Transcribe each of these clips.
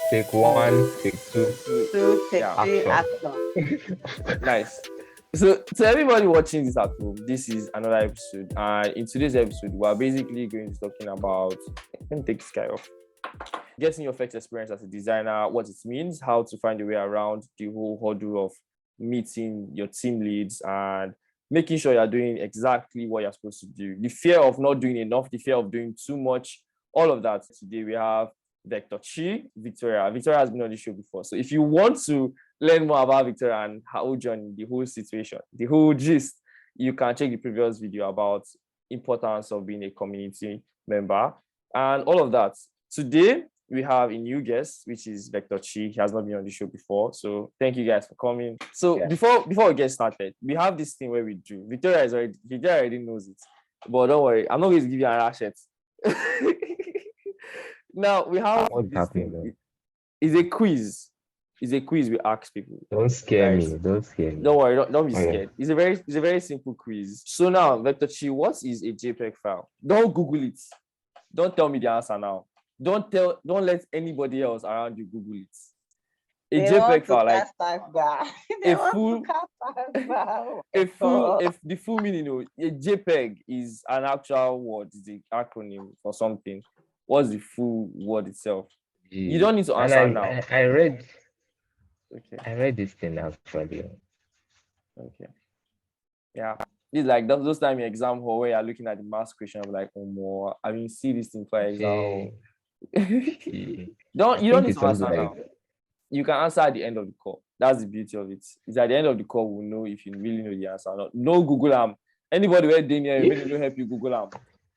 Take one, take two, Two. Two, take Yeah. three, action. action. Nice. So, to everybody watching this at home, this is another episode. And in today's episode, we're basically going to be talking about, let me take this guy off. Getting your first experience as a designer, what it means, how to find your way around the whole hurdle of meeting your team leads and making sure you're doing exactly what you're supposed to do. The fear of not doing enough, the fear of doing too much, all of that. Today we have Vector Chi, Victoria. Victoria has been on the show before. So if you want to learn more about Victoria and her whole journey, the whole situation, the whole gist, you can check the previous video about importance of being a community member and all of that. Today, we have a new guest, which is Vector Chi. He has not been on the show before. So thank you guys for coming. So before we get started, we have this thing where we do. Victoria already knows it. But don't worry, I'm not going to give you an shirt. Now we have What's this happening thing. though? It's a quiz. It's a quiz we ask people. Don't scare Right. me. Don't scare me. Don't worry, don't be Okay. scared. It's a very simple quiz. So now, Vector Chi, what is a JPEG file? Don't Google it. Don't tell me the answer now. Don't let anybody else around you Google it. A They JPEG want to file, like cast time back. They a want full, to cast time back. if the full meaning, a JPEG is an actual word, it's an acronym for something. What's the full word itself? You don't need to And answer now. I read Okay. I read this thing actually. Okay. Yeah. It's like those time in exam hall where you're looking at the math question, I'm like, oh more. I mean, see this thing for exam. Okay. You don't need it's to answer something now. You can answer at the end of the call. That's the beauty of it. It's at the end of the call we'll know if you really know the answer or not. No Google anybody where Daniel will help you Google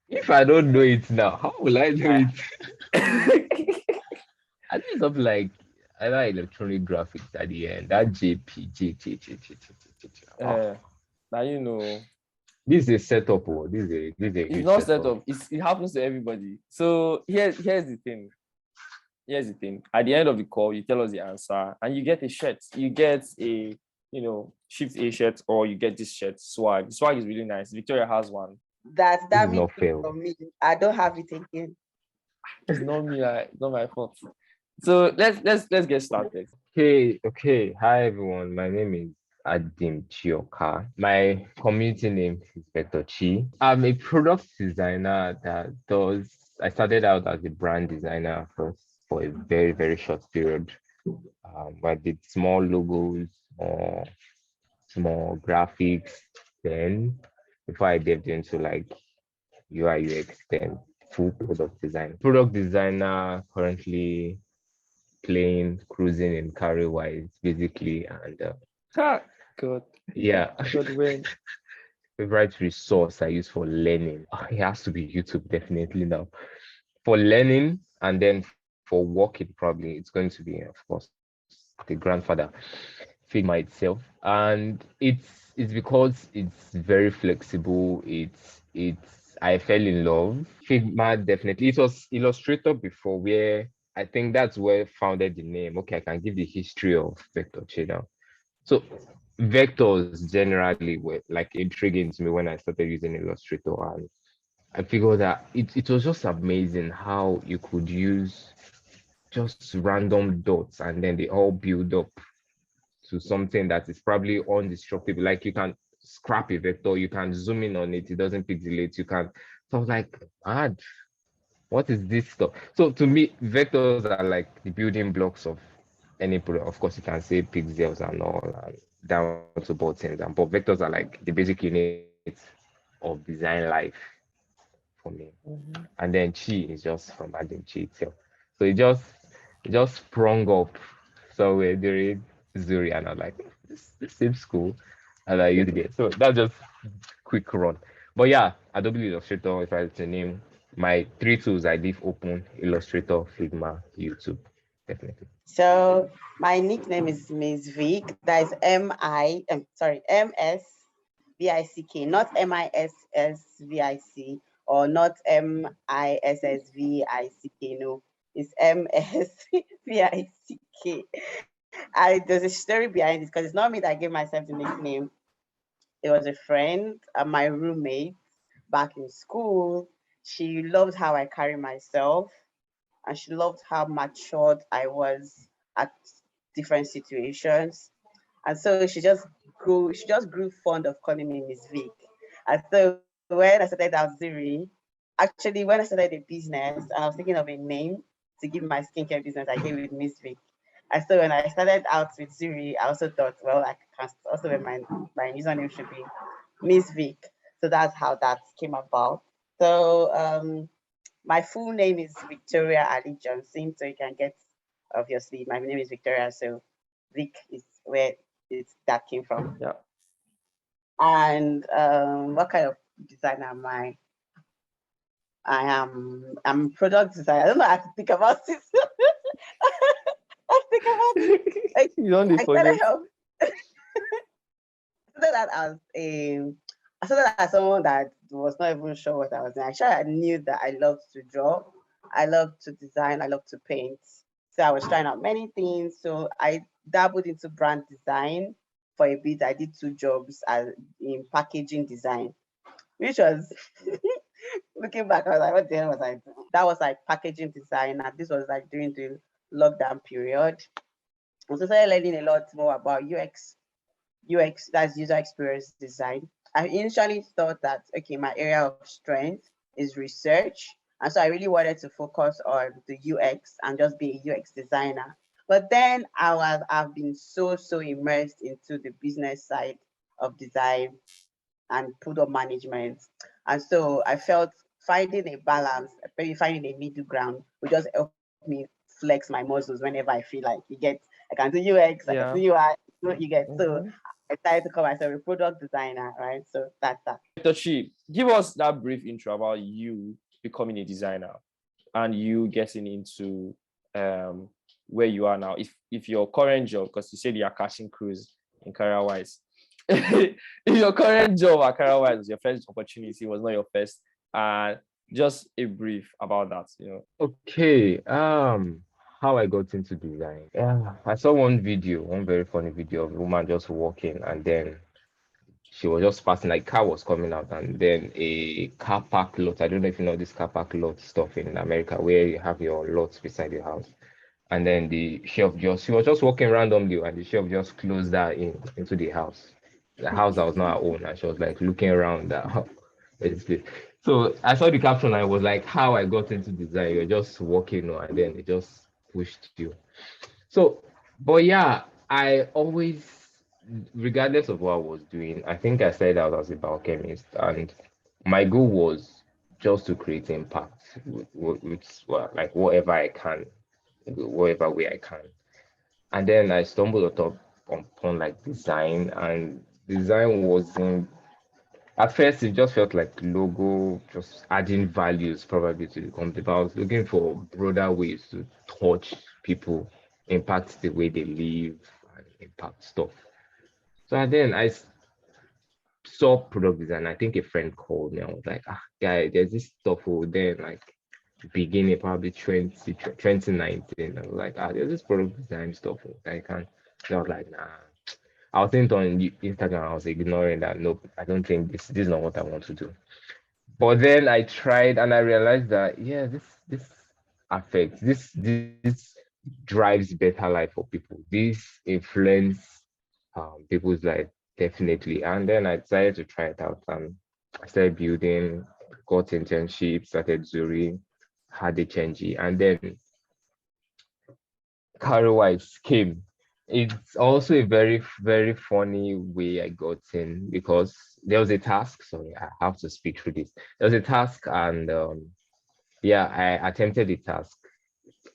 If I don't know it now, how will I know it? I think something like either electronic graphics at the end. That JP. Now you know. This is a setup. This is a It's huge not set setup. up. It happens to everybody. So here's the thing. Here's the thing. At the end of the call, you tell us the answer and you get a shirt. You get a, Shift A shirt, or you get this shirt, swag. The swag is really nice. Victoria has one. That This is means not fair. for me. I don't have it again. It's not me, it's not my fault. So let's get started. Okay. Hi everyone. My name is Adim Chioka. My community name is Vector Chi. I'm a product designer I started out as a brand designer first for a very, very short period. I did small logos or small graphics. Then before I delved into like UI UX, then full product design. Product designer currently playing, cruising in Carry Wise, basically, and Good. yeah. Good win. Favorite resource I use for learning. It has to be YouTube, definitely now. For learning and then for working, probably it's going to be, of course, the grandfather Figma itself. And it's because it's very flexible. It's I fell in love. Figma definitely. It was Illustrator before, where I think that's where founded the name. Okay, I can give the history of Vector Channel. So vectors generally were like intriguing to me when I started using Illustrator, and I figured that it was just amazing how you could use just random dots and then they all build up to something that is probably indestructible. Like you can scrap a vector, you can zoom in on it, it doesn't pixelate, you can. So I was like, what is this stuff? So to me, vectors are like the building blocks of any product. Of course, you can say pixels and all, and down to buttons, but vectors are like the basic units of design life for me. Mm-hmm. And then Chi is just from adding Chi itself. So it just sprung up somewhere during Zuri, and I'm like, this seems cool. And I used it. So that's just quick run. But yeah, Adobe Illustrator, if I had to name my three tools I leave open: Illustrator, Figma, YouTube. Definitely. So my nickname is Miss Vic. That is MSVICK, not MISSVIC or not MISSVICK. No, it's MSVICK. There's a story behind it because it's not me that gave myself the nickname. It was a friend, my roommate back in school. She loved how I carry myself. and she loved how matured I was at different situations. And so she just grew fond of calling me Miss Vic. And so when I started out Zuri, actually when I started a business and I was thinking of a name to give my skincare business, I gave it Miss Vic. And so when I started out with Zuri, I also thought, well, I can also my username should be Miss Vic. So that's how that came about. So my full name is Victoria Ali Johnson. So you can get, obviously, my name is Victoria. So Vic is where that came from. Yeah. And what kind of designer am I? I'm a product designer. I don't know how to think about it. I think about it. You don't need I forget. started that as I started as someone that was not even sure what I was doing. Actually, I knew that I loved to draw, I loved to design, I loved to paint. So I was trying out many things. So I dabbled into brand design for a bit. I did 2 jobs in packaging design, which was looking back, I was like, what the hell was I doing? That was like packaging design, and this was like during the lockdown period. I also started learning a lot more about UX, that's user experience design. I initially thought that, okay, my area of strength is research. And so I really wanted to focus on the UX and just be a UX designer. But then I've been so immersed into the business side of design and product management. And so I felt finding a balance, maybe finding a middle ground would just help me flex my muscles whenever I feel like I can do UX, I can do UI, you get. So I started to call myself a product designer, right? So that's that. Tochi, give us that brief intro about you becoming a designer and you getting into where you are now. If your current job, because you said you're catching cruise in Career Wise, if your current job at Career Wise was your first opportunity, was not your first, just a brief about that, Okay. How I got into design. Yeah, I saw one very funny video of a woman just walking, and then she was just passing, like car was coming out, and then a car park lot. I don't know if you know this car park lot stuff in America where you have your lots beside your house. And then she was just walking randomly, and the shelf just closed that into the house. The house that was not her own, and she was like looking around that basically. So I saw the caption, and I was like, how I got into design. You're just walking, and then it just pushed you. So, but yeah, I always, regardless of what I was doing, I think I started out as a biochemist, and my goal was just to create impact with like whatever I can, whatever way I can. And then I stumbled upon like design, and design wasn't, at first it just felt like logo, just adding values probably to the company. But I was looking for broader ways to touch people, impact the way they live, and impact stuff. So and then saw product design. I think a friend called me. I was like, guy, there's this stuff over there, like beginning probably 2019. I was like, there's this product design stuff that I can. I was like, nah. I was thinking on Instagram, I was ignoring that. Nope, I don't think this is not what I want to do. But then I tried, and I realized that yeah, this affects this drives better life for people. This influence people's life definitely. And then I decided to try it out. I started building, got internships, started Zuri, had a change, and then Career Wise came. It's also a very funny way I got in, because there was a task. Sorry, I have to speak through this. There was a task, and yeah, I attempted the task.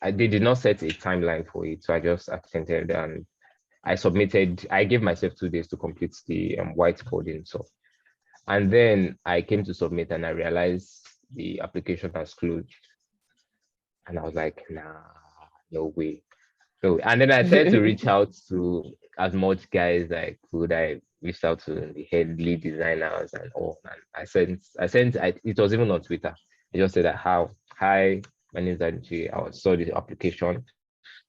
They did not set a timeline for it, so I just attempted, and I submitted. I gave myself 2 days to complete the white coding. So, and then I came to submit, and I realized the application has closed, and I was like, nah, no way. So, and then I tried to reach out to as much guys I could. I reached out to the head lead designers and all. And it was even on Twitter. I just said that, hi, my name is Anji. I saw the application.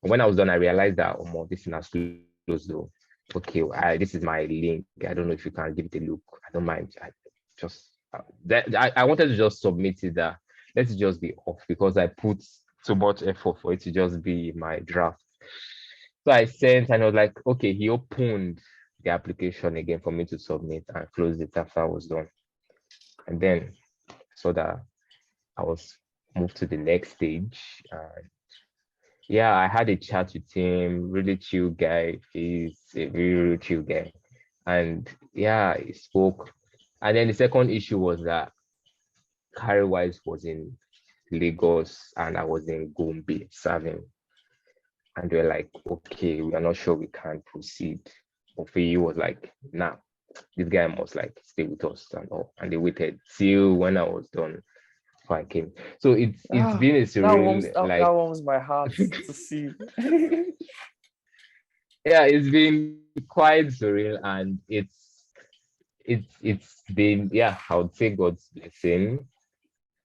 And when I was done, I realized that, oh, this thing has closed though. Okay, this is my link. I don't know if you can give it a look. I don't mind. I wanted to just submit it that let's just be off, because I put too much effort for it to just be my draft. So I sent and I was like, okay, he opened the application again for me to submit and closed it after I was done. And then so that I was moved to the next stage. And yeah, I had a chat with him, really chill guy. He's a really, really chill guy. And yeah, he spoke. And then the second issue was that Carry Wise was in Lagos and I was in Gombe serving. And they were like, okay, we are not sure we can proceed. Ofe was like, nah, this guy must like stay with us and all. And they waited till when I was done before I came. So it's Ah, been a that warms surreal that like warms my heart to see. yeah, it's been quite surreal and it's been yeah, I would say God's blessing.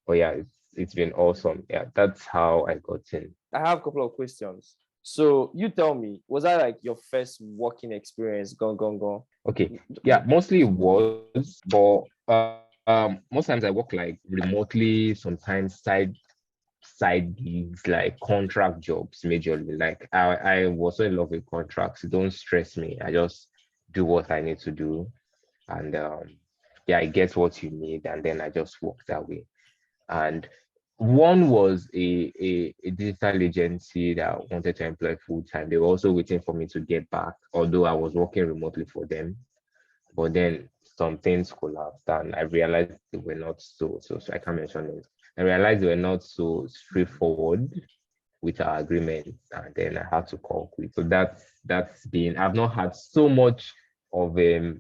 But yeah, it's been awesome. Yeah, that's how I got in. I have a couple of questions. So you tell me, was that like your first working experience? Gone, gone, gone. Okay. Yeah, mostly it was, but most times I work like remotely, sometimes side gigs, like contract jobs majorly. Like I was so in love with contracts. It don't stress me. I just do what I need to do. And yeah, I get what you need, and then I just work that way. And one was a digital agency that wanted to employ full time. They were also waiting for me to get back, although I was working remotely for them. But then some things collapsed, and I realized they were not so I can't mention it. I realized they were not so straightforward with our agreement, and then I had to call quit. So that's been I've not had so much of a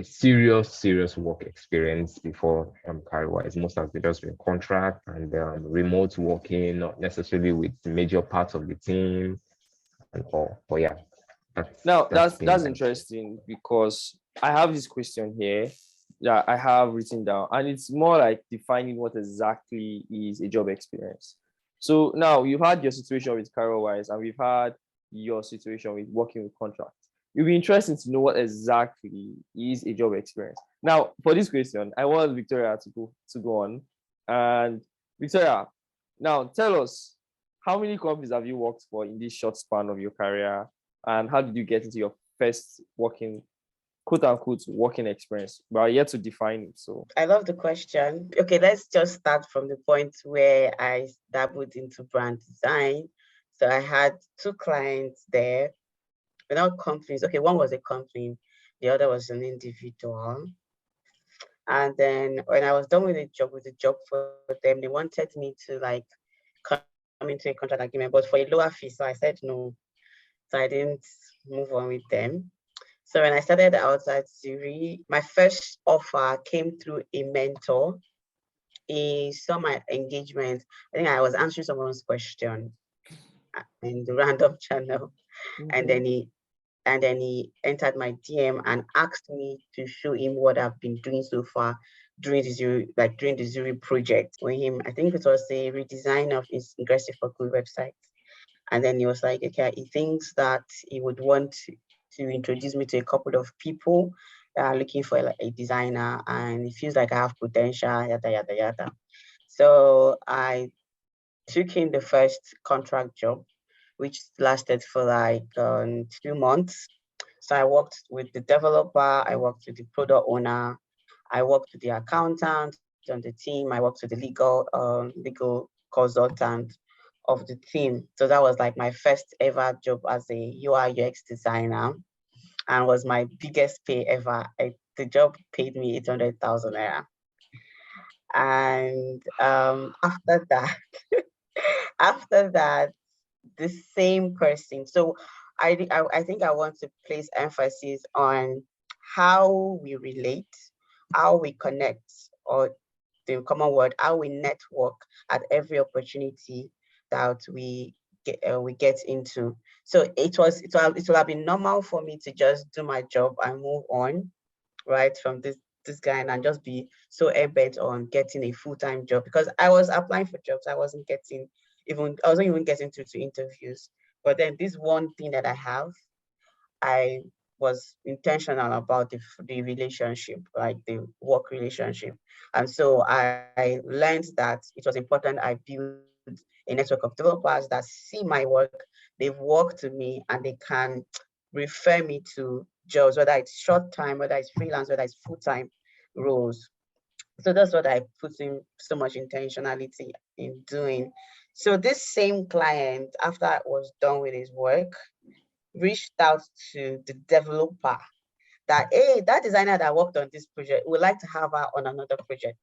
serious work experience before career-wise. Most of it just been contract and remote working, not necessarily with major parts of the team and all. But yeah, Now that's been that's my interesting because I have this question here that I have written down, and it's more like defining what exactly is a job experience. So now you've had your situation with Carol Wise, and we've had your situation with working with contracts. It'll be interesting to know what exactly is a job experience. Now, for this question, I want Victoria to go on. And Victoria, now tell us, how many companies have you worked for in this short span of your career? And how did you get into your first working, quote unquote, working experience? We are yet to define it. So I love the question. Okay, let's just start from the point where I dabbled into brand design. So I had two clients there, but not companies. Okay, one was a company, the other was an individual. And then when I was done with the job for them, they wanted me to like come into a contract agreement, but for a lower fee. So I said no. So I didn't move on with them. So when I started out at Zuri, my first offer came through a mentor. He saw my engagement. I think I was answering someone's question in the random channel, and then he entered my DM and asked me to show him what I've been doing so far during the Zuri project with him. I think it was a redesign of his Ingressive for Good website. And then he was like, okay, he thinks that he would want to introduce me to a couple of people that are looking for like, a designer, and he feels like I have potential, yada, yada, yada. So I took in the first contract job, which lasted for like 2 months. So I worked with the developer, I worked with the product owner, I worked with the accountant on the team, I worked with the legal consultant of the team. So that was like my first ever job as a UI UX designer, and was my biggest pay ever. The job paid me 800,000 naira. And after that, after that, the same person. So I think I want to place emphasis on how we relate, how we connect, or the common word, how we network at every opportunity that we get into. So it will have been normal for me to just do my job and move on, right, from this guy, and just be so bent on getting a full-time job, because I was applying for jobs. I wasn't even getting to interviews. But then this one thing that I have, I was intentional about the relationship, like the work relationship. And so I learned that it was important I build a network of developers that see my work, they've worked to me, and they can refer me to jobs, whether it's short time, whether it's freelance, whether it's full-time roles. So that's what I put in so much intentionality in doing. So this same client, after I was done with his work, reached out to the developer that, hey, that designer that worked on this project, would like to have her on another project.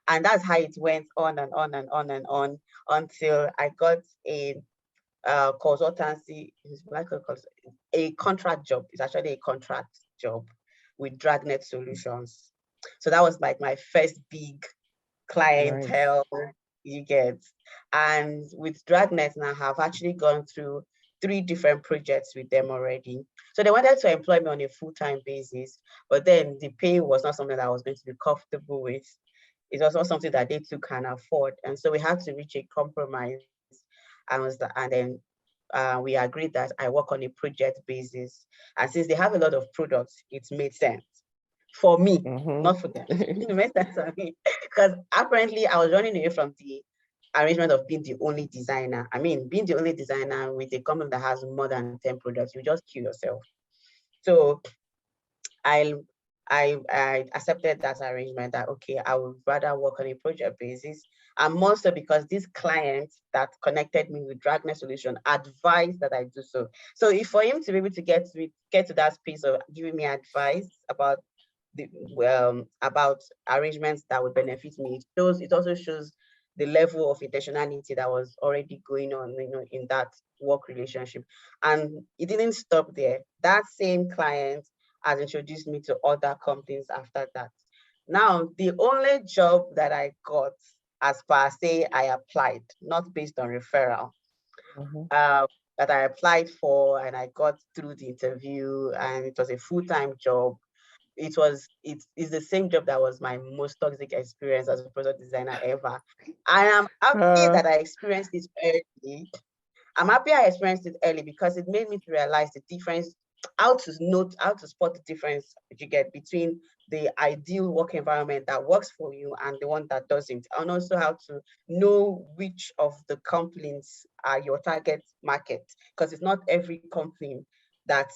And that's how it went on and on and on and on until I got a consultancy, a contract job. It's actually a contract job with Dragnet Solutions. So that was like my first big clientele, you get. And with Dragnet now, I've actually gone through 3 different projects with them already. So they wanted to employ me on a full-time basis, but then the pay was not something that I was going to be comfortable with. It was not something that they too can afford. And so we had to reach a compromise. And then we agreed that I work on a project basis. And since they have a lot of products, it made sense for me, not for them. It made sense for me. Because apparently I was running away from the arrangement of being the only designer. I mean, being the only designer with a company that has more than 10 products, you just kill yourself. So I accepted that arrangement that, okay, I would rather work on a project basis. And more so because this client that connected me with Dragnet Solution advised that I do so. So if for him to be able to get to that space of giving me advice about about arrangements that would benefit me, it also shows the level of intentionality that was already going on, in that work relationship. And it didn't stop there. That same client has introduced me to other companies after that. Now, the only job that I got, as per say I applied, not based on referral, that I applied for and I got through the interview, and it was a full-time job. It's the same job that was my most toxic experience as a product designer ever. I am happy that I experienced it early. I'm happy I experienced it early because it made me to realize the difference, how to spot the difference you get between the ideal work environment that works for you and the one that doesn't, and also how to know which of the companies are your target market, because it's not every company that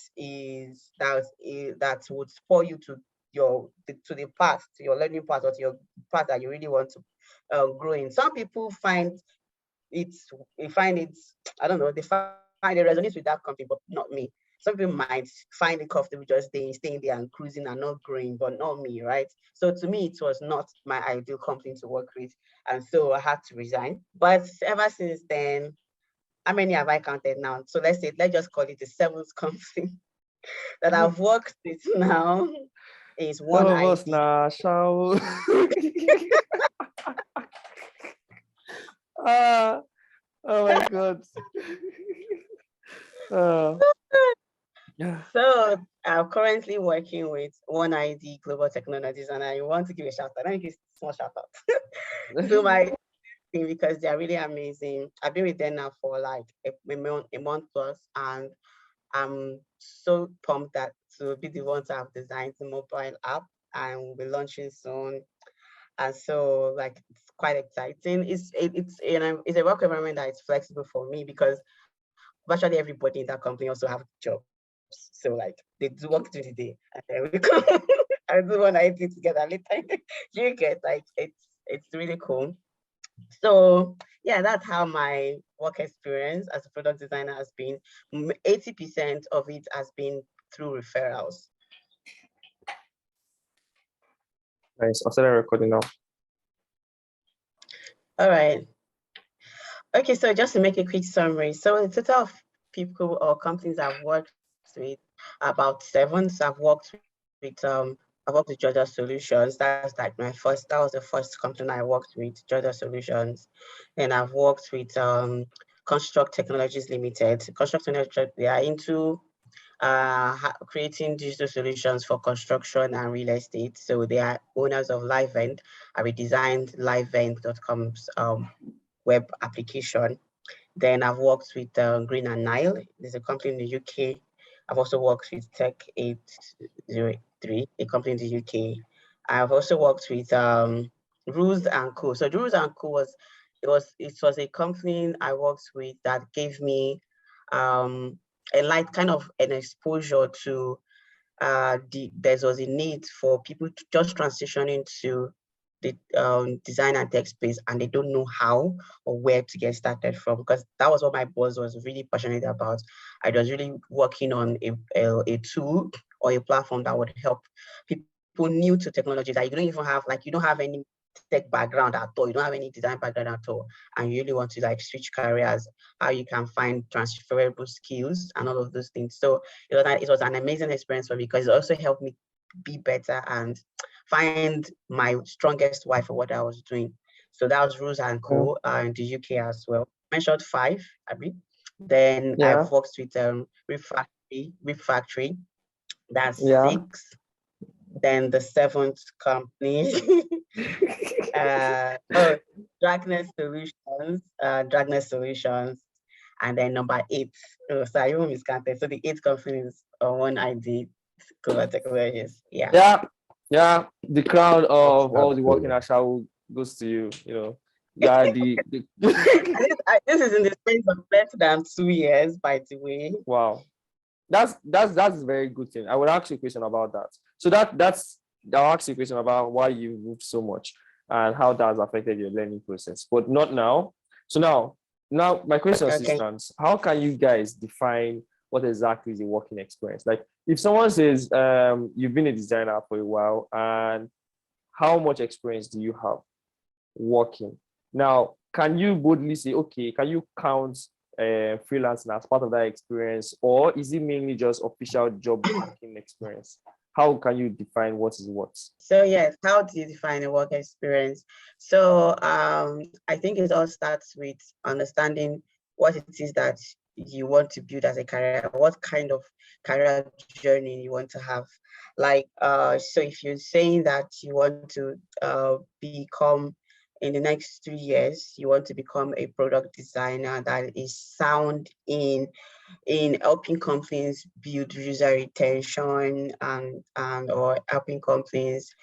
would spur you to the path, to your learning path, or to your path that you really want to grow in. Some people find I don't know, they find it resonates with that company, but not me. Some people might find it comfortable just staying there and cruising and not growing, but not me, right? So to me, it was not my ideal company to work with. And so I had to resign. But ever since then, how many have I counted now? So let's just call it the 7th company that I've worked with now is One ID. Oh my God. So I'm currently working with One ID Global Technologies, and I want to give a shout out. Let me give a small shout out to my team because they're really amazing. I've been with them now for like a month plus, and I'm so pumped to be the one to have designed the mobile app, and we'll be launching soon. And so, like, it's quite exciting. It's a work environment that is flexible for me because virtually everybody in that company also have jobs. So like they do work through the day, and then we come I do one ID together later. You get, like, it's really cool. So yeah, that's how my work experience as a product designer has been. 80% of it has been through referrals. Nice. I'll start recording now. All right. Okay, so just to make a quick summary. So the total of people or companies I've worked with, about 7. So I've worked with Jordan Solutions. That was the first company I worked with, Jordan Solutions. And I've worked with Construct Technologies Limited. Construct Technologies, they are into creating digital solutions for construction and real estate. So they are owners of LiveVent. I redesigned livevent.com's web application. Then I've worked with Green and Nile. There's a company in the UK. I've also worked with Tech 803, a company in the UK. I've also worked with Rules and Co. So Rules and Co was it was a company I worked with that gave me a light kind of an exposure to there was a need for people to just transition into the design and tech space, and they don't know how or where to get started from, because that was what my boss was really passionate about. I was really working on a tool or a platform that would help people new to technology that you don't even have, like you don't have any tech background at all, you don't have any design background at all, and you really want to like switch careers, how you can find transferable skills and all of those things. So it was an amazing experience for me, because it also helped me be better and find my strongest why for what I was doing. So that was Rose and Yeah. Co. In the UK as well. Mentioned five, I mean. Then Yeah. I've worked with Rip Factory. That's Yeah. six. Then the seventh company, oh, Dragnet Solutions, and then number eight. Oh, so I even miscounted. So the eight companies on one I did Clover Technologies. Yeah. Yeah. Yeah. The crown That's of all the working cool. at Shawu goes to you. You know, yeah. The This is in the space of less than 2 years, by the way. wow. That's a very good thing. I would ask you a question about that. So that's I'll ask you a question about why you moved so much and how that has affected your learning process. But not now. So now my question still Okay. stands. How can you guys define what exactly is a working experience? Like if someone says you've been a designer for a while, and how much experience do you have working? Now, can you boldly say, okay, can you count freelancing as part of that experience, or is it mainly just official job working experience? How can you define what is what? So yes, how do you define a work experience? So I think it all starts with understanding what it is that you want to build as a career, what kind of career journey you want to have. Like so if you're saying that you want to become in the next 3 years, you want to become a product designer that is sound in helping companies build user retention and or helping companies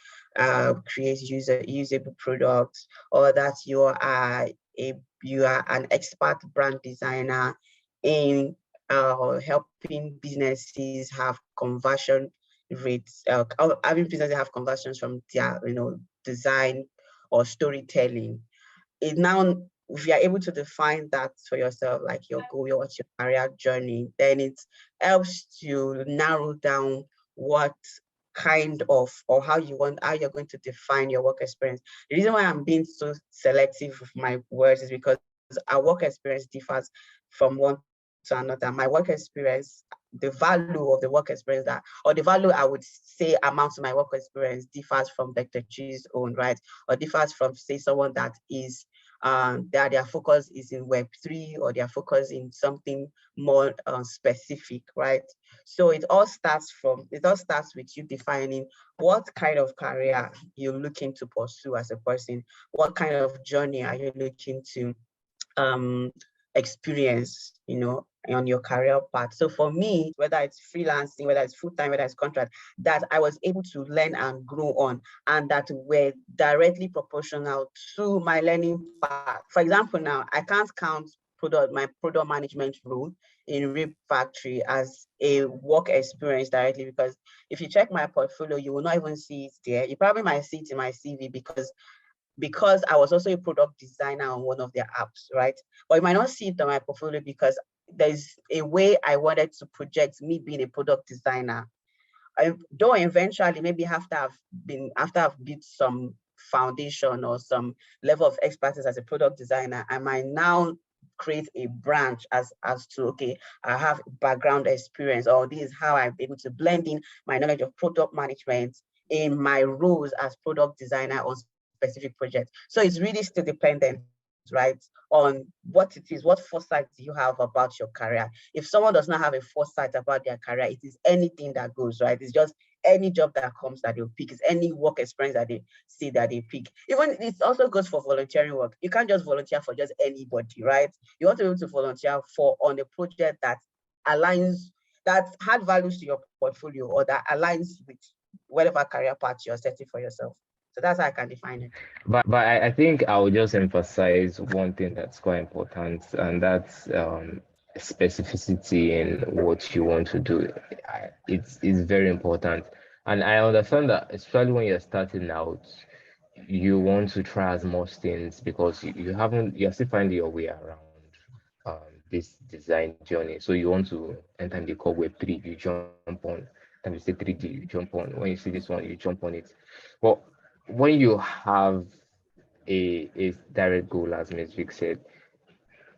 create usable products, or that you are an expert brand designer in helping businesses have conversion rates, having businesses have conversions from their design or storytelling. It now, if you're able to define that for yourself, like your goal, what's your career journey, then it helps to narrow down what kind of or how you're going to define your work experience. The reason why I'm being so selective with my words is because our work experience differs from one to another. My work experience, the value of the work experience that, or the value I would say amounts to my work experience differs from Dr. G's own, right? Or differs from, say, someone that is their focus is in Web3, or their focus in something more specific, right? So it all starts with you defining what kind of career you're looking to pursue as a person, what kind of journey are you looking to um experience, on your career path. So for me, whether it's freelancing, whether it's full-time, whether it's contract, that I was able to learn and grow on, and that were directly proportional to my learning path. For example, now I can't count my product management role in Rip Factory as a work experience directly, because if you check my portfolio, you will not even see it there. You probably might see it in my CV because I was also a product designer on one of their apps, right? But you might not see it on my portfolio because there's a way I wanted to project me being a product designer. Though eventually, maybe after I've built some foundation or some level of expertise as a product designer, I might now create a branch as to, okay, I have background experience, or this is how I'm able to blend in my knowledge of product management in my roles as product designer on specific projects. So it's really still dependent, right, on what it is, what foresight do you have about your career. If someone does not have a foresight about their career, it is anything that goes, right? It's just any job that comes that they'll pick. It's any work experience that they see that they pick. Even it also goes for volunteering work. You can't just volunteer for just anybody, right? You want to be able to volunteer for on a project that aligns, that had values to your portfolio, or that aligns with whatever career path you're setting for yourself. So that's how I can define it. But I think I will just emphasize one thing that's quite important, and that's specificity in what you want to do. It's very important, and I understand that, especially when you're starting out, you want to try as much things because you're still finding your way around this design journey. So you want to enter the core Web3, you jump on. Time you say 3D, you jump on. When you see this one, you jump on it. But when you have a direct goal, as Ms. Vic said,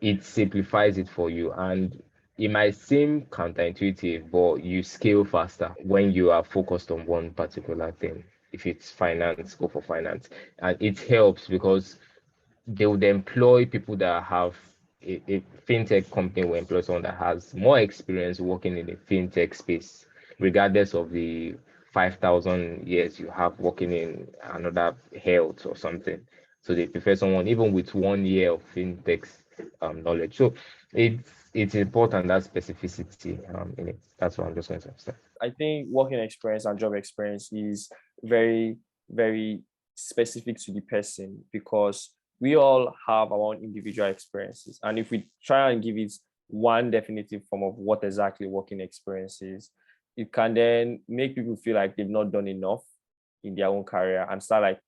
it simplifies it for you. And it might seem counterintuitive, but you scale faster when you are focused on one particular thing. If it's finance, go for finance. And it helps because they would employ people that have a fintech company will employ someone that has more experience working in the fintech space, regardless of the 5,000 years you have working in another health or something. So they prefer someone even with 1 year of fintech knowledge. So it's important that specificity in it. That's what I'm just going to say. I think working experience and job experience is very, very specific to the person because we all have our own individual experiences. And if we try and give it one definitive form of what exactly working experience is, it can then make people feel like they've not done enough in their own career and start like,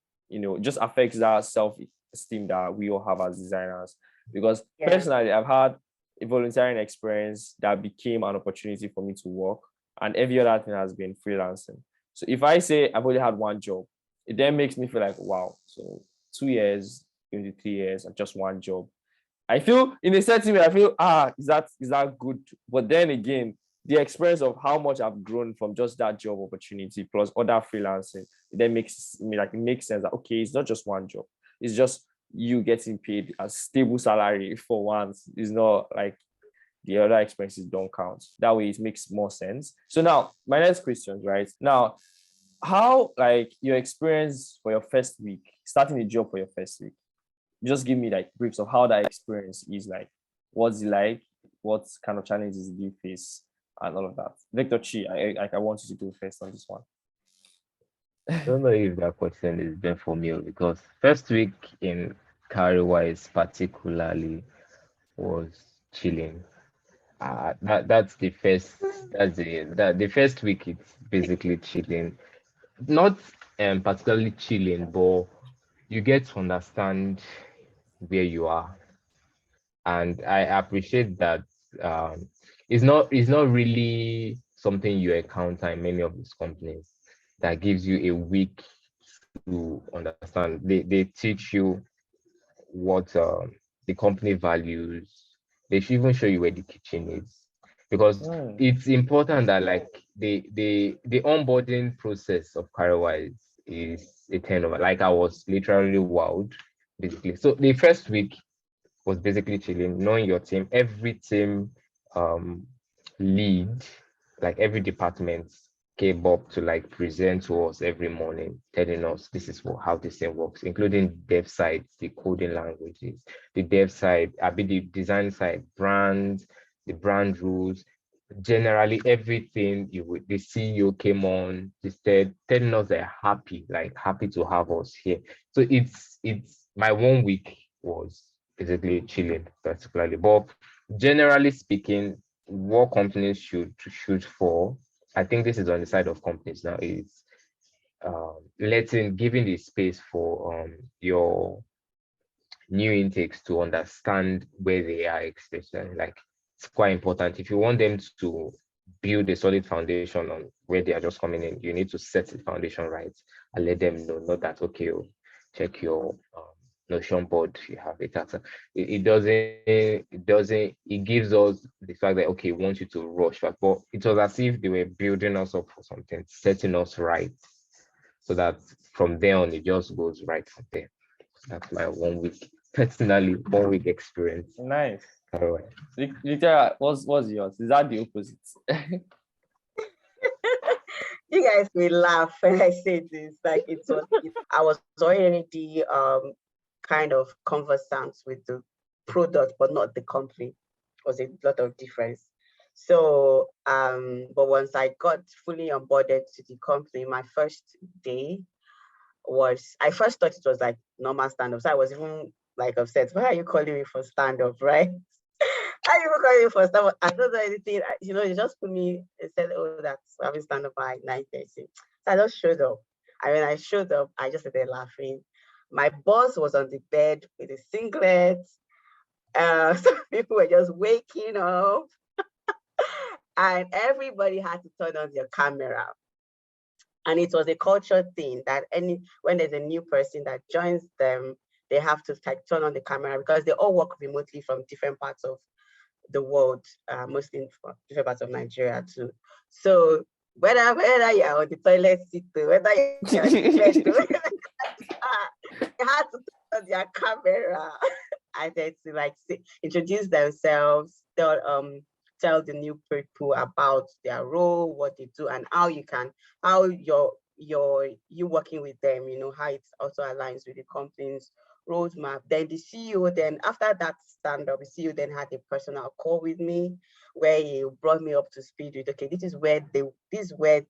just affects that self-esteem that we all have as designers. Because personally, I've had a volunteering experience that became an opportunity for me to work, and every other thing has been freelancing. So if I say I've only had one job, it then makes me feel like, wow, so 2 years, 23 years, and just one job. I feel in a certain way, I feel, is that good? But then again, the experience of how much I've grown from just that job opportunity plus other freelancing, it then makes me like it makes sense that okay, it's not just one job. It's just you getting paid a stable salary for once. It's not like the other expenses don't count. That way it makes more sense. So now my next question, right? Now, how like your experience for your first week, starting a job for your first week? Just give me like briefs of how that experience is like. What's it like? What kind of challenges do you face? And all of that. Victor Chi, I want you to go first on this one. I don't know if that question is been for me because first week in Carry-wise particularly was chilling. That's the first the first week it's basically chilling. Not particularly chilling, but you get to understand where you are. And I appreciate that it's not really something you encounter in many of these companies that gives you a week to understand. They teach you what the company values. They should even show you where the kitchen is because it's important that like the onboarding process of Careerwise is a turnover. Like I was literally wowed basically. So the first week was basically chilling, knowing your team, every team um lead, like every department came up to like present to us every morning, telling us this is how this thing works, including dev side, the coding languages, the dev side, I mean the design side, brands, the brand rules, generally everything the CEO came on, they said telling us they're happy, like happy to have us here. So it's my 1 week was basically chilling particularly. But generally speaking, what companies should shoot for, I think this is on the side of companies now, is giving the space for your new intakes to understand where they are, especially like it's quite important. If you want them to build a solid foundation on where they are just coming in, you need to set the foundation right and let them know, not that okay, check your Notion board, you have a data. It gives us the fact that okay, we want you to rush fast, but it was as if they were building us up for something, setting us right, so that from there on it just goes right from there. That's my 1 week, personally, 1 week experience. Nice. All right. Victoria, what's yours? Is that the opposite? You guys will laugh when I say this. Like I was already kind of conversant with the product, but not the company. It was a lot of difference. So, but once I got fully onboarded to the company, my first day, was, I first thought it was like normal stand-up. So I was even like upset. Why are you calling me for stand-up, right? Why are you calling me for stand-up? I don't know anything. They just put me, they said, oh, that's having stand-up by 9:30. So I just showed up. And when I showed up, I just started laughing. My boss was on the bed with a singlet. Some people were just waking up. And everybody had to turn on their camera. And it was a culture thing that when there's a new person that joins them, they have to turn on the camera because they all work remotely from different parts of the world, mostly from different parts of Nigeria too. So whether you're on the toilet seat, whether you're on the bed, they had to turn on their camera and then to like introduce themselves, tell the new people about their role, what they do, and how you working with them, how it also aligns with the company's roadmap. Then the CEO, then after that stand-up, the CEO then had a personal call with me where he brought me up to speed with, okay, this is where they were, this is where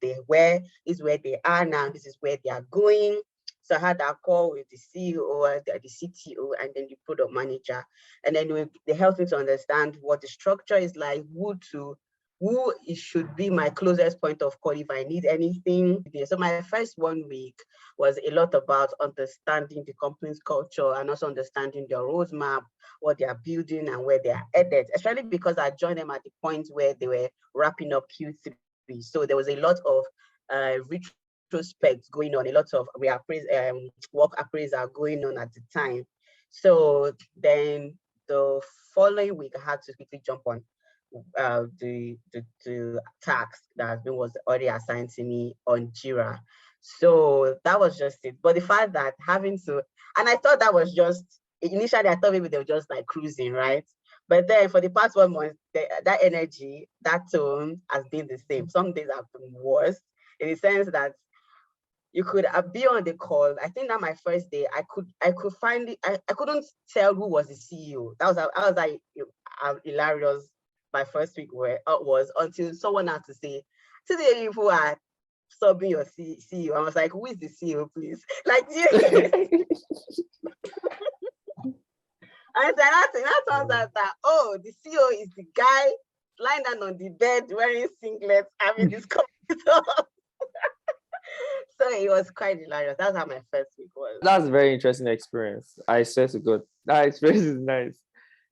they are now, this is where they are going. So I had that call with the CEO, the CTO, and then the product manager. And then they helped me to understand what the structure is like, who it should be my closest point of call if I need anything. So my first 1 week was a lot about understanding the company's culture and also understanding their roadmap, what they are building and where they are headed, especially because I joined them at the point where they were wrapping up Q3. So there was a lot of retrospect going on, a lot of work appraisal going on at the time. So then the following week, I had to quickly jump on the task that was already assigned to me on Jira. So that was just it. But the fact that having to, and I thought that was just, initially I thought maybe they were just like cruising, right? But then for the past 1 month, that energy, that tone has been the same. Some days have been worse in the sense that you could be on the call. I think that my first day, I couldn't tell who was the CEO. I was like hilarious. My first week was until someone had to say, today you who are subbing your CEO. I was like, who is the CEO, please? Like, and that turns out that, oh, the CEO is the guy lying down on the bed wearing singlets having this computer. So it was quite hilarious. That's how my first week was. That's a very interesting experience. I swear to God, that experience is nice.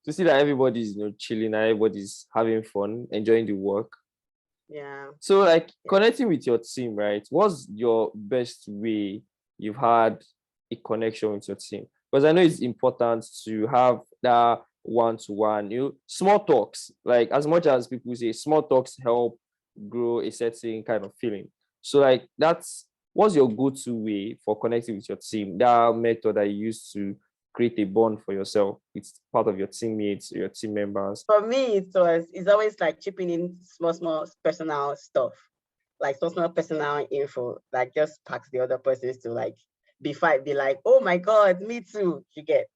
To see that everybody's chilling, everybody's having fun, enjoying the work. Yeah. So like connecting with your team, right? What's your best way you've had a connection with your team? Because I know it's important to have that one-to-one, small talks. Like as much as people say, small talks help grow a certain kind of feeling. So like what's your go-to way for connecting with your team? That method that you use to create a bond for yourself with part of your teammates, your team members? For me, it's always like chipping in small personal stuff, like small personal info, like just packs the other persons to like be like, oh my God, me too. You get.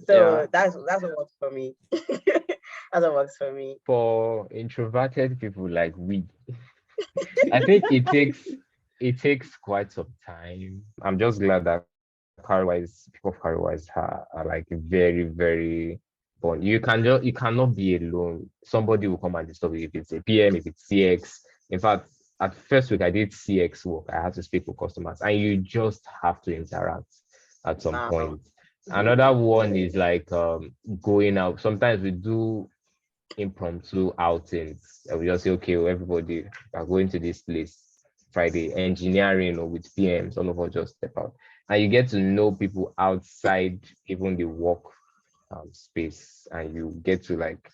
So that's what works for me. That's what works for me. For introverted people like we, I think it takes quite some time. I'm just glad that people of Carwise are like very, very born. You cannot be alone. Somebody will come and disturb you if it's a PM, if it's CX. In fact, at first week I did CX work. I had to speak with customers, and you just have to interact at some point. Another one is like going out. Sometimes we do impromptu outings. We just say, okay, well, everybody are going to this place Friday, engineering or with PMs, all of us just step out. And you get to know people outside even the work space, and you get to like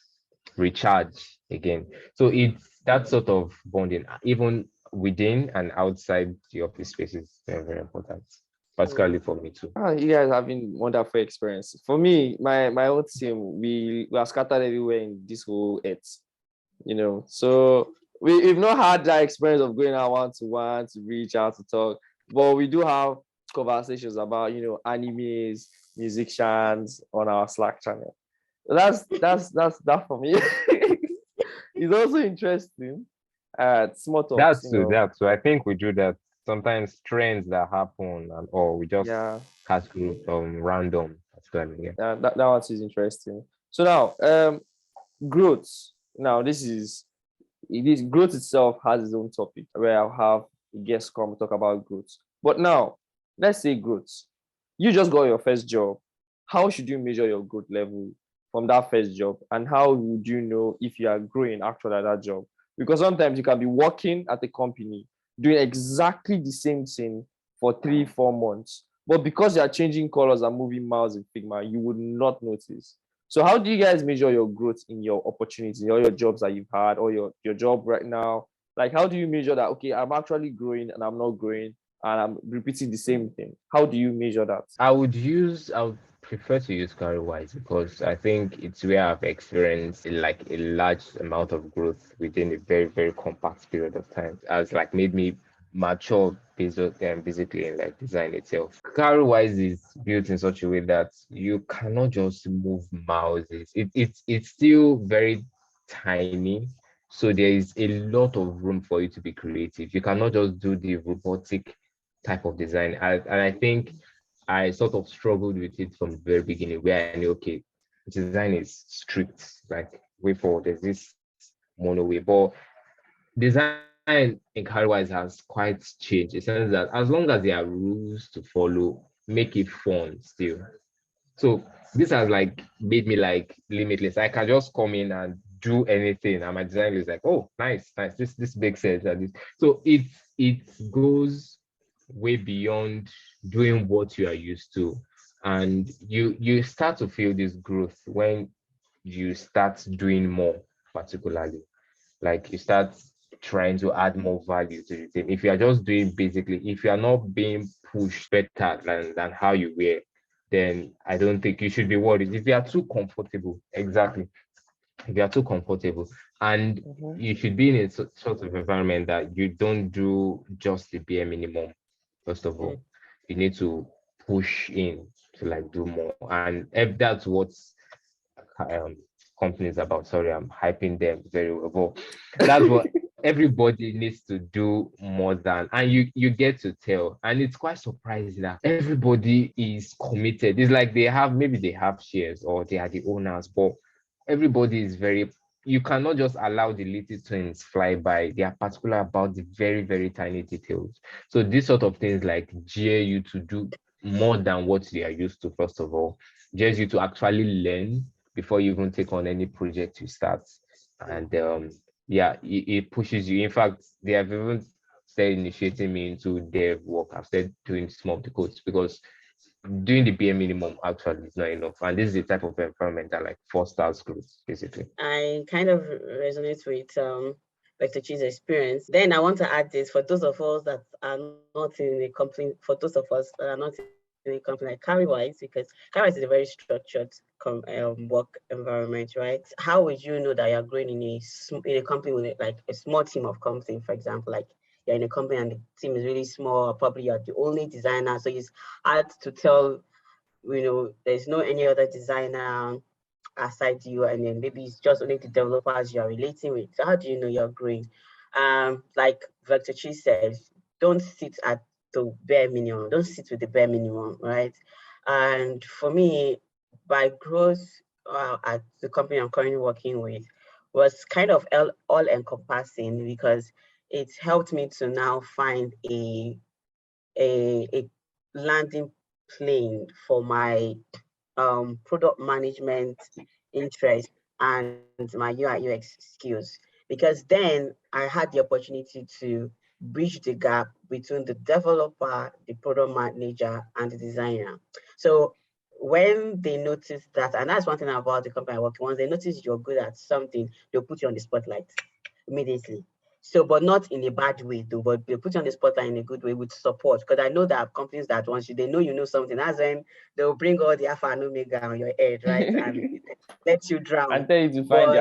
recharge again. So it's that sort of bonding, even within and outside the office space is very, very important, particularly for me too. Oh, you guys having wonderful experience. For me, my old team, we are scattered everywhere in this whole earth, So we've not had that experience of going out one to reach out to talk, but we do have conversations about animes, musicians on our Slack channel. That's that for me. It's also interesting. Small talks. That's true. I think we do that sometimes trends that happen and or we just Yeah, catch group random actually. Yeah. that one is interesting. So now, growth. Now, this growth itself has its own topic where I'll have guests come talk about growth. But now, let's say growth. You just got your first job. How should you measure your growth level from that first job? And how would you know if you are growing actually at that job? Because sometimes you can be working at a company doing exactly the same thing for 3, 4 months. But because you are changing colors and moving miles in Figma, you would not notice. So how do you guys measure your growth in your opportunities, all your jobs that you've had, or your job right now? Like, how do you measure that? Okay, I'm actually growing and I'm not growing and I'm repeating the same thing. How do you measure that? I would prefer to use CareerWise because I think it's where I've experienced like a large amount of growth within a very, very compact period of time. Has like made me mature basically in like design itself. CareerWise is built in such a way that you cannot just move mouses. It's still very tiny. So there is a lot of room for you to be creative. You cannot just do the robotic type of design. And I think I sort of struggled with it from the very beginning, where I knew, okay, design is strict, like way forward, there's this mono way. But design in Carwise has quite changed. In the sense that as long as there are rules to follow, make it fun still. So this has like made me like limitless. I can just come in and do anything, and my design is like, oh, nice, nice. This makes sense. And this. So it goes way beyond doing what you are used to, and you start to feel this growth when you start doing more, particularly like you start trying to add more value to the thing. If you are just doing basically, if you are not being pushed better than how you were, then I don't think you should be worried. If you are too comfortable, exactly. If you are too comfortable, and Mhm. you should be in a sort of environment that you don't do just the bare minimum. First of Mm. all, you need to push in to like do more, and if that's what um, companies about. Sorry, I'm hyping them very well. But that's what everybody needs to do more than, and you get to tell. And it's quite surprising that everybody is committed. It's like maybe they have shares or they are the owners, but everybody is very. You cannot just allow the little twins fly by. They are particular about the very, very tiny details. So these sort of things like gear you to do more than what they are used to, first of all, gears you to actually learn before you even take on any project you start. And yeah, it pushes you. In fact, they have even started initiating me into dev work. I've started doing some of the codes because doing the bare minimum actually is not enough. And this is the type of environment that like fosters growth, basically. I kind of resonate with Dr. Chi's experience. Then I want to add this for those of us that are not in a company, for those of us that are not in a company like CarryWise, because CarryWise is a very structured work environment, right? How would you know that you're growing in a company with like a small team of company, for example, like you're in a company and the team is really small, probably you're the only designer, so it's hard to tell, there's no any other designer aside you, and then maybe it's just only the developers you're relating with. So how do you know you're growing? Like Vector Chi said, don't sit at the bare minimum. Don't sit with the bare minimum, right? And for me, by growth at the company I'm currently working with was kind of all encompassing because it helped me to now find a landing plane for my product management interest and my UI UX skills. Because then I had the opportunity to bridge the gap between the developer, the product manager, and the designer. So when they notice that, and that's one thing about the company I work in, once they notice you're good at something, they'll put you on the spotlight immediately. So, but not in a bad way, though, but they put you on the spotlight in a good way with support. Because I know that companies that once they know you know something, that's when they'll bring all the alpha and omega on your head, right? And let you drown. And tell you to find the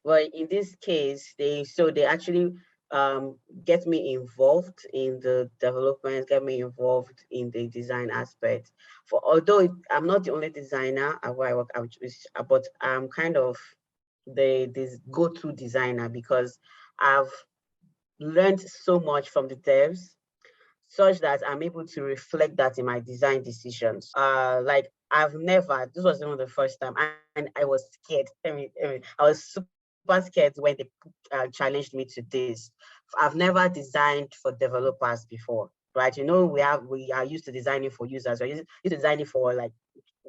But answer. in this case, they actually get me involved in the development, get me involved in the design aspect. For although I'm not the only designer at where I work, but I'm kind of this go-to designer because I've learned so much from the devs, such that I'm able to reflect that in my design decisions. Like I've never, this was even the first time, and I was scared. I was super scared when they challenged me to this. I've never designed for developers before, right? You know, we are used to designing for users. We're used to designing for like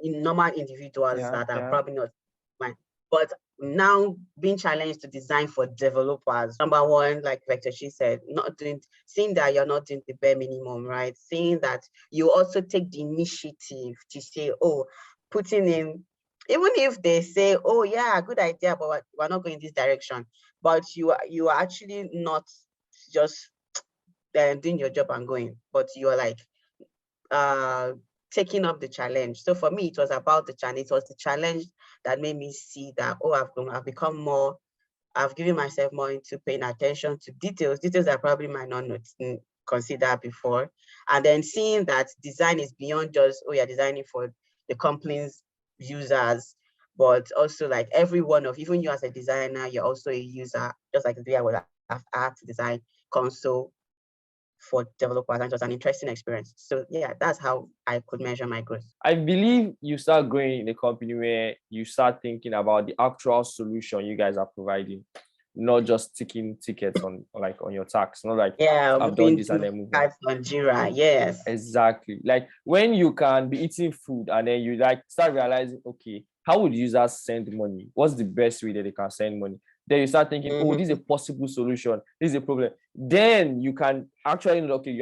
normal individuals Yeah, that are yeah. probably not mine. But now being challenged to design for developers, number one, like Vector she said, not doing, seeing that you're not doing the bare minimum, right? Seeing that you also take the initiative to say, oh, putting in, even if they say, oh yeah, good idea, but we're not going this direction, but you are actually not just doing your job and going, but you're like uh taking up the challenge. So for me, it was about the challenge. It was the challenge that made me see that, oh, I've become more, I've given myself more into paying attention to details that probably might not consider before. And then seeing that design is beyond just, oh, you're designing for the company's users, but also like every one of, even you as a designer, you're also a user, just like the day I had to design console for developers, and just an interesting experience. So yeah, that's how I could measure my growth. I believe you start growing in a company where you start thinking about the actual solution you guys are providing, not just ticking tickets on like on your tax. Not like Yeah, I've done moving this and to then move on. cards on Jira. Yes. Exactly. Like when you can be eating food and then you like start realizing, okay, how would users send money? What's the best way that they can send money? Then you start thinking, oh, this is a possible solution. This is a problem. Then you can actually know, okay,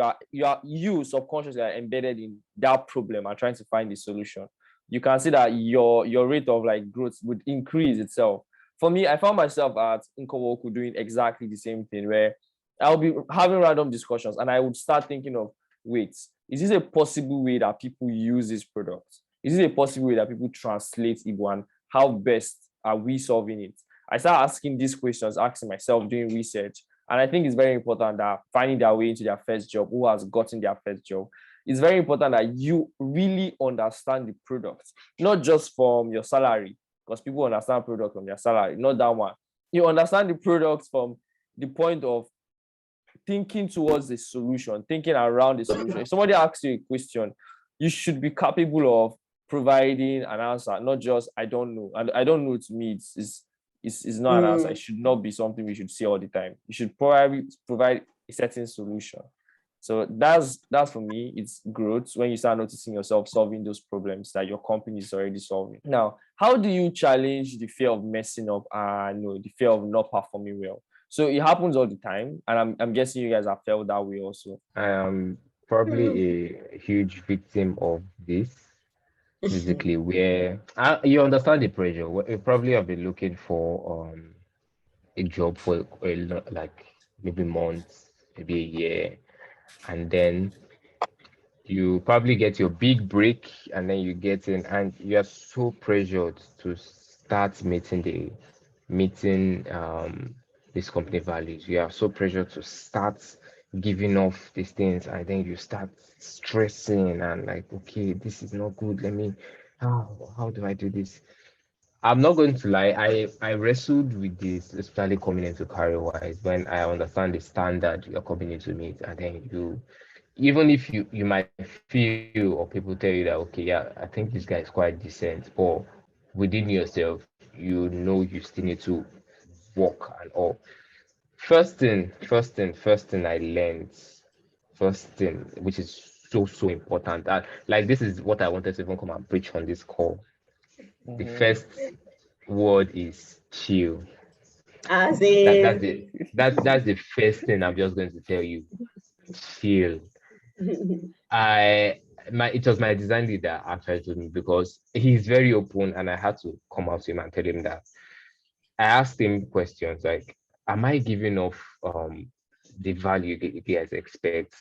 you subconsciously are embedded in that problem and trying to find the solution. You can see that your rate of like growth would increase itself. For me, I found myself at Nkowoku doing exactly the same thing where I'll be having random discussions and I would start thinking of, wait, is this a possible way that people use this product? Is this a possible way that people translate Igbo, and how best are we solving it? I start asking these questions, asking myself, doing research. And I think it's very important that finding their way into their first job, who has gotten their first job, it's very important that you really understand the product, not just from your salary, because people understand product from their salary, not that one. You understand the product from the point of thinking towards the solution, thinking around the solution. If somebody asks you a question, you should be capable of providing an answer, not just I don't know. And I don't know, to me, it's not an answer. It should not be something we should say all the time. You should probably provide a certain solution. So that's for me, it's growth when you start noticing yourself solving those problems that your company is already solving. Now, how do you challenge the fear of messing up and the fear of not performing well? So it happens all the time, and I'm guessing you guys have felt that way also. I am probably a huge victim of this, basically, where you understand the pressure. You probably have been looking for a job for like maybe months, maybe a year, and then you probably get your big break, and then you get in, and you are so pressured to start meeting these company values. You are so pressured to start giving off these things, and then you start stressing and like, okay, this is not good. How do I do this? I'm not going to lie. I wrestled with this, especially coming into career wise, when I understand the standard you're coming into meet, and then even if you might feel or people tell you that, okay, yeah, I think this guy is quite decent, but within yourself, you still need to work and all. First thing I learned, first thing, which is so important, that like this is what I wanted to even come and preach on this call. The Mhm. first word is chill. As That's in, it. That's the first thing I'm just going to tell you. Chill. I my It was my design leader actually told me, because he's very open, and I had to come out to him and tell him that. I asked him questions like, am I giving off the value that you guys expect?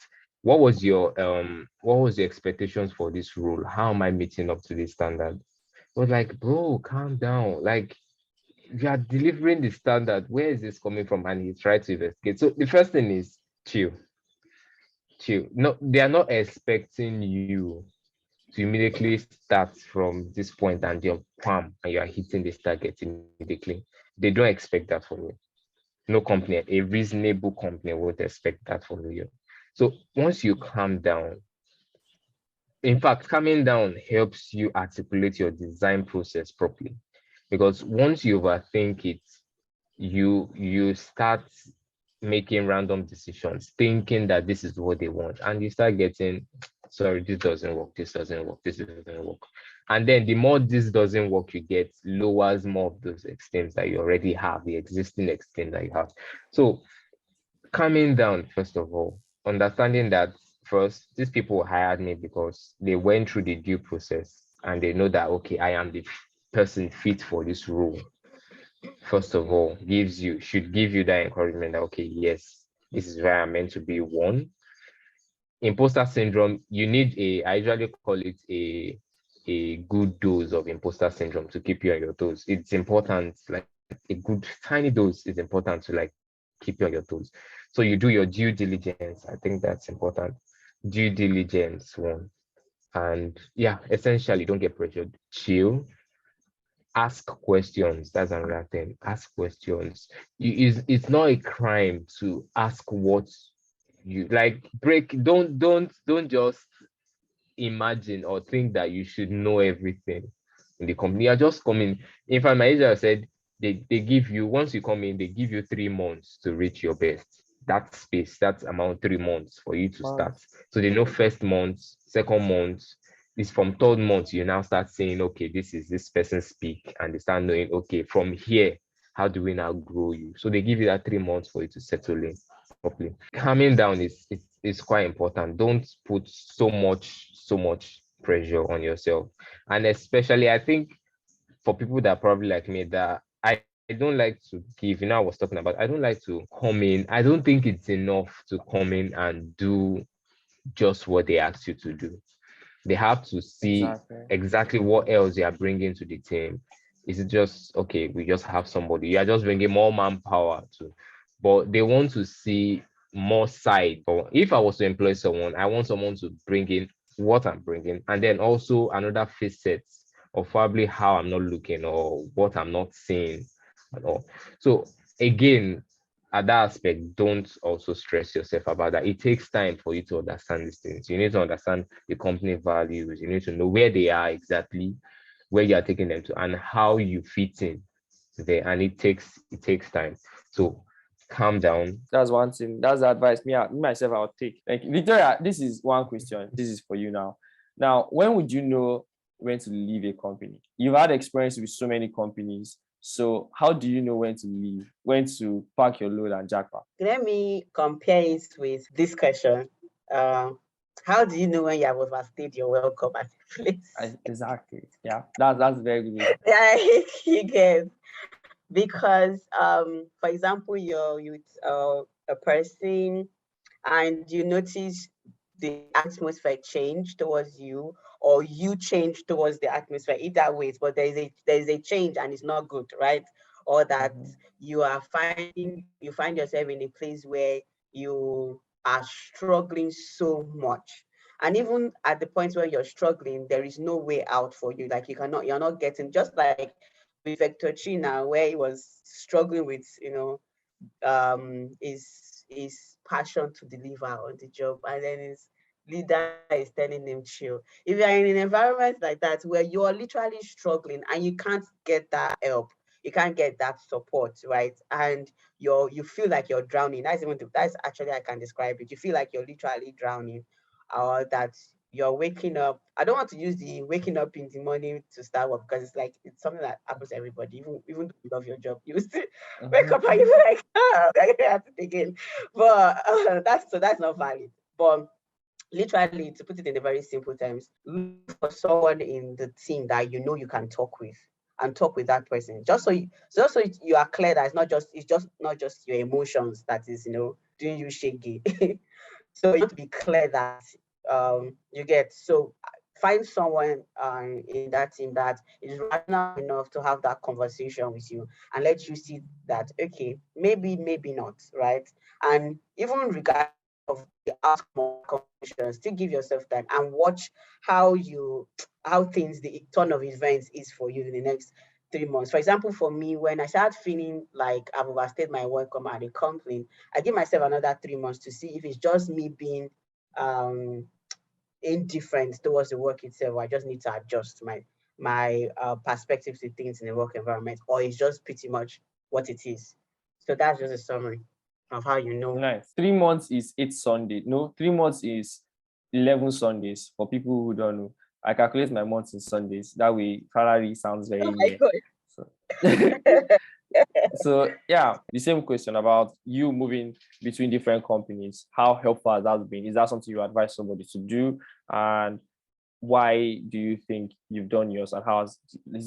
What was your expectations for this role? How am I meeting up to this standard? I was like, bro, calm down. Like, you are delivering the standard. Where is this coming from? And he tried to investigate. So the first thing is chill. Chill. No, they are not expecting you to immediately start from this point and you're and you are hitting this target immediately. They don't expect that from you. No company, a reasonable company would expect that from you. So once you calm down, in fact, calming down helps you articulate your design process properly. Because once you overthink it, you start making random decisions, thinking that this is what they want, and you start getting, sorry, this doesn't work, this doesn't work, this doesn't work. And then the more this doesn't work you get, lowers more of those extremes that you already have, the existing extreme that you have. So calming down, first of all, understanding that first, these people hired me because they went through the due process and they know that, okay, I am the person fit for this role. First of all, should give you that encouragement that, okay, yes, this is where I'm meant to be. One, imposter syndrome, you need I usually call it a good dose of imposter syndrome to keep you on your toes. It's important, like a good tiny dose is important to like keep you on your toes. So you do your due diligence. I think that's important. Due diligence, one. And yeah, essentially don't get pressured. Chill, ask questions. That's another thing. Ask questions. It's not a crime to ask what you like. Don't just imagine or think that you should know everything in the company. You're just coming. In fact, my agent said they give you, once you come in, they give you 3 months to reach your best. That space, that amount, 3 months for you to Wow. start. So they know first month, second month, is from third month, you now start saying, okay, this is this person speak, and they start knowing, okay, from here, how do we now grow you? So they give you that 3 months for you to settle in properly. Calming down is quite important. Don't put so much pressure on yourself. And especially I think for people that are probably like me, that I don't like to give, I was talking about, I don't like to come in. I don't think it's enough to come in and do just what they ask you to do. They have to see Exactly. exactly what else you are bringing to the team. Is it just, okay, we just have somebody, you are just bringing more manpower to, but they want to see more side. Or if I was to employ someone, I want someone to bring in what I'm bringing, and then also another facet of probably how I'm not looking or what I'm not seeing at all. So again, at that aspect, don't also stress yourself about that. It takes time for you to understand these things. You need to understand the company values. You need to know where they are exactly, where you are taking them to, and how you fit in there. And it takes time. So calm down. That's one thing. That's the advice me myself I'll take. Like Victoria, this is one question. This is for you now. Now, when would you know when to leave a company? You've had experience with so many companies. So how do you know when to leave, when to pack your load and jackpot? Let me compare it with this question. How do you know when you have overstayed your welcome at the place? Exactly. Yeah, that's very good. Yeah, you get, because for example, you're with a person and you notice the atmosphere change towards you, or you change towards the atmosphere, either ways, but there is a change and it's not good, right? Or that Mhm. you find yourself in a place where you are struggling so much, and even at the point where you're struggling, there is no way out for you. Like you're not getting, just like with Vector China, where he was struggling with his passion to deliver on the job, and then his leader is telling him chill. If you're in an environment like that where you're literally struggling and you can't get that help, you can't get that support, right? And you feel like you're drowning. That's actually, I can describe it. You feel like you're literally drowning, or that you're waking up. I don't want to use the waking up in the morning to start work, because it's like it's something that happens to everybody. Even though you love your job, you still wake Mhm. up and you feel like, oh, I have to begin. But that's not valid. But literally, to put it in a very simple terms, look for someone in the team that you know you can talk with, and talk with that person, just so you are clear that it's just not just your emotions that is doing you shaky. So you have to be clear that you get. So find someone in that team that is rational enough to have that conversation with you and let you see that, okay, maybe not, right? And even regardless of the outcome of the conversation, still give yourself time and watch how things, the turn of events is for you in the next 3 months. For example, for me, when I start feeling like I've overstayed my welcome at a company, I give myself another 3 months to see if it's just me being um, indifferent towards the work itself. I just need to adjust my perspective to things in the work environment, or it's just pretty much what it is. So that's just a summary of how you know. Nice. 3 months is 8 Sundays. No, 3 months is 11 Sundays for people who don't know. I calculate my months in Sundays. That way, salary sounds very Oh my near. God. So, so yeah, the same question about you moving between different companies. How helpful has that been? Is that something you advise somebody to do? And why do you think you've done yours? And how is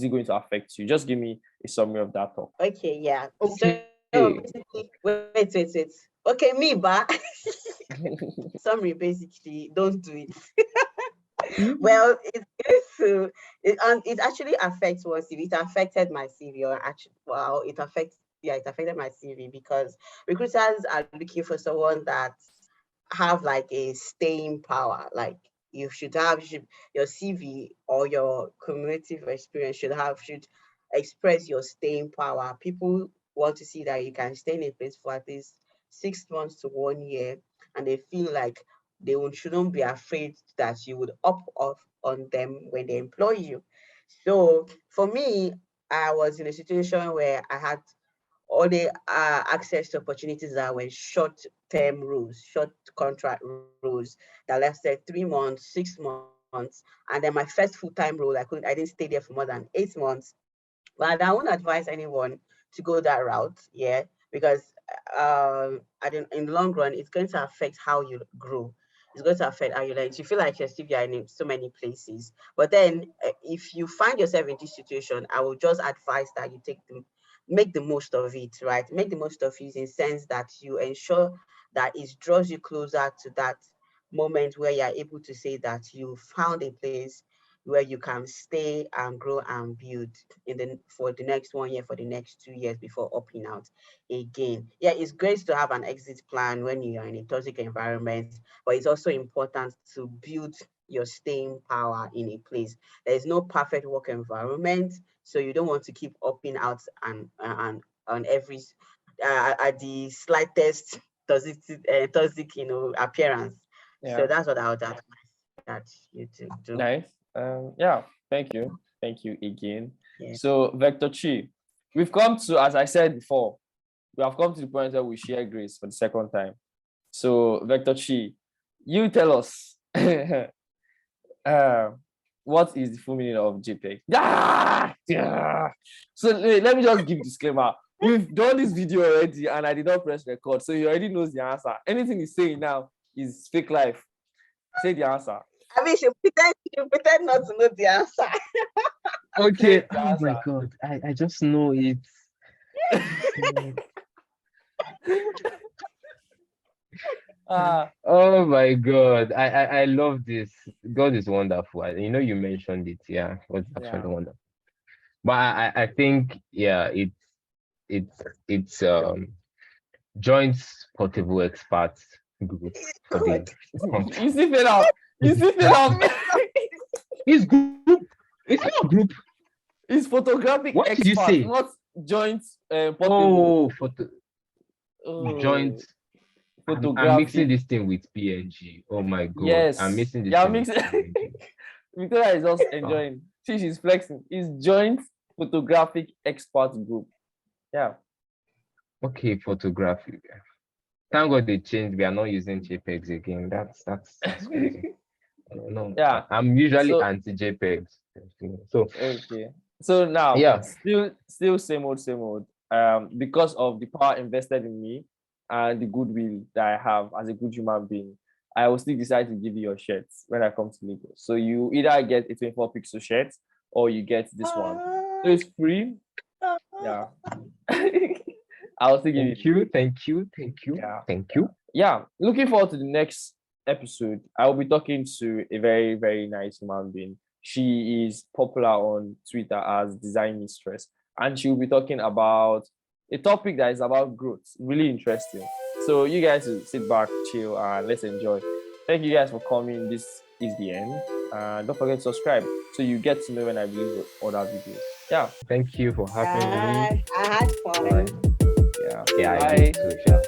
it going to affect you? Just give me a summary of that talk. Okay, yeah. Okay. So basically, wait. Okay, me, but summary basically, don't do it. Well, it's going to it actually affects one CV. It affected my CV, or actually, well, it affected my CV because recruiters are looking for someone that have like a staying power. Like your CV or your cumulative experience should express your staying power. People want to see that you can stay in a place for at least 6 months to 1 year, and they feel like shouldn't be afraid that you would up off on them when they employ you. So for me, I was in a situation where I had only access to opportunities that were short-term rules, short contract rules that lasted 3 months, 6 months, and then my first full-time role, I didn't stay there for more than 8 months. But I won't advise anyone to go that route, yeah, because in the long run, it's going to affect how you grow. It's going to affect how you learn. You feel like you're still in so many places. But then, if you find yourself in this situation, I will just advise that you make the most of it, right? Make the most of it in the sense that you ensure that it draws you closer to that moment where you're able to say that you found a place where you can stay and grow and build for the next 1 year, for the next 2 years before opting out again. Yeah, it's great to have an exit plan when you are in a toxic environment, but it's also important to build your staying power in a place. There is no perfect work environment, so you don't want to keep opting out and on every at the slightest toxic appearance. So Yeah, that's what I would advise that you to do. nice. Yeah, thank you. Thank you again. Yeah. So, Vector Chi, we've come to, as I said before, we have come to the point where we share grace for the second time. So, Vector Chi, you tell us what is the full meaning of JPEG? Yeah. So let me just give disclaimer. We've done this video already and I did not press record. So he already knows the answer. Anything he's saying now is fake life. Say the answer. I mean, you pretend not to know the answer. Okay. The Oh my answer. God. I just know it. Oh my God. I love this. God is wonderful. You know, you mentioned it. Yeah. God is actually Yeah. wonderful. But I think, yeah, it's joint portable experts group for the company. You see fed up. You see fed up. It's group. It's not a group. It's photographic What did you expert, say? not joint portable. Joint. I'm mixing Photographic. this thing with PNG. Oh my God. I'm Yes. mixing this Yeah, thing with mixing. PNG. Victoria is just Oh, enjoying. See, she's flexing. It's joint photographic expert group. Yeah. okay, photography. Thank God they changed. We are not using JPEGs again. That's crazy. No, Yeah. I'm usually So anti JPEGs. So okay. So now yeah. still same old. Because of the power invested in me and the goodwill that I have as a good human being, I will still decide to give you your shirts when I come to Lagos. So you either get a 24 pixel shirt or you get this one. So it's free. Yeah. I'll still give Thank you. Thank you. Thank you. Yeah. Thank you. Yeah, looking forward to the next episode. I will be talking to a very, very nice human being. She is popular on Twitter as Design Mistress, and she will be talking about a topic that is about growth. Really interesting. So you guys will sit back, chill, and let's enjoy. Thank you guys for coming. This is the end. Don't forget to subscribe so you get to know when I release other videos. Yeah. Thank you for having me. I had fun. Yeah. Yeah, I Bye. did too.